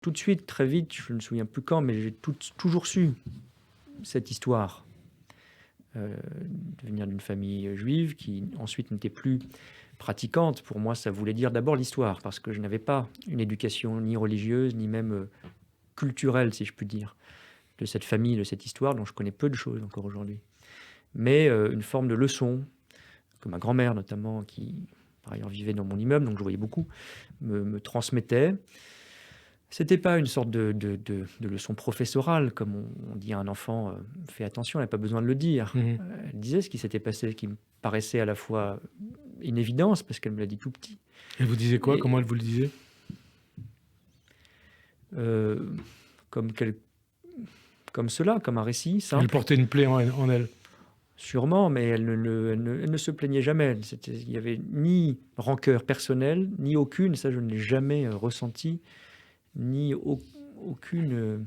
tout de suite, très vite, je ne me souviens plus quand, mais j'ai toujours su cette histoire, de venir d'une famille juive qui ensuite n'était plus pratiquante. Pour moi, ça voulait dire d'abord l'histoire, parce que je n'avais pas une éducation ni religieuse, ni même culturelle, si je puis dire, de cette famille, de cette histoire dont je connais peu de choses encore aujourd'hui. Mais une forme de leçon, que ma grand-mère notamment, qui par ailleurs vivait dans mon immeuble, donc je voyais beaucoup, me transmettait. C'était pas une sorte de leçon professorale, comme on dit à un enfant, «Fais attention», elle n'a pas besoin de le dire. Mmh. Elle disait ce qui s'était passé, qui me paraissait à la fois une évidence, parce qu'elle me l'a dit tout petit Elle vous disait quoi? et Comment elle vous le disait? heu, comme quel comme cela, comme un récit Elle simple, portait une plaie en elle. sûrement, mais elle ne se plaignait jamais. Il y avait ni rancœur personnelle, ni aucune, ça je ne l'ai jamais, ressenti, ni aucune,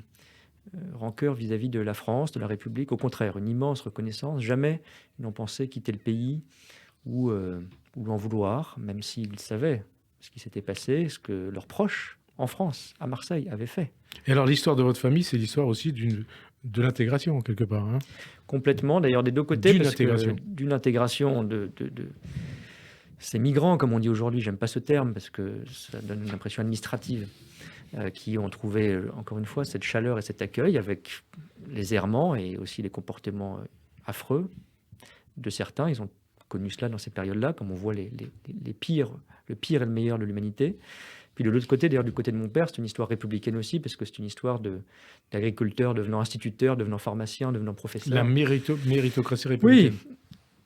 rancœur vis-à-vis de la France, de la République. Au contraire, une immense reconnaissance. Jamais ils n'ont pensé quitter le pays ou, ou en vouloir, même s'ils savaient ce qui s'était passé, ce que leurs proches en France, à Marseille, avaient fait. Et alors l'histoire de votre famille, c'est l'histoire aussi de l'intégration quelque part, hein? Complètement, d'ailleurs des 2 côtés, D'une parce que intégration. d'une intégration de ces migrants, comme on dit aujourd'hui, j'aime pas ce terme parce que ça donne une impression administrative, qui ont trouvé, encore une fois, cette chaleur et cet accueil avec les errements et aussi les comportements, affreux de certains. Ils ont connu cela dans ces périodes-là, comme on voit les pires, le pire et le meilleur de l'humanité. Puis de l'autre côté, d'ailleurs, du côté de mon père, c'est une histoire républicaine aussi, parce que c'est une histoire d'agriculteurs devenant instituteurs, devenant pharmaciens, devenant La professeurs. méritocratie Oui,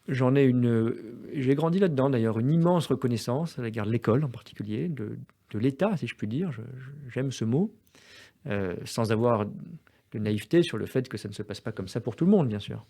républicaine. j'ai grandi là-dedans d'ailleurs, une immense reconnaissance à l'égard de l'école en particulier, de l'État, si je puis dire. J'aime ce mot, sans avoir de naïveté sur le fait que ça ne se passe pas comme ça pour tout le monde, bien sûr.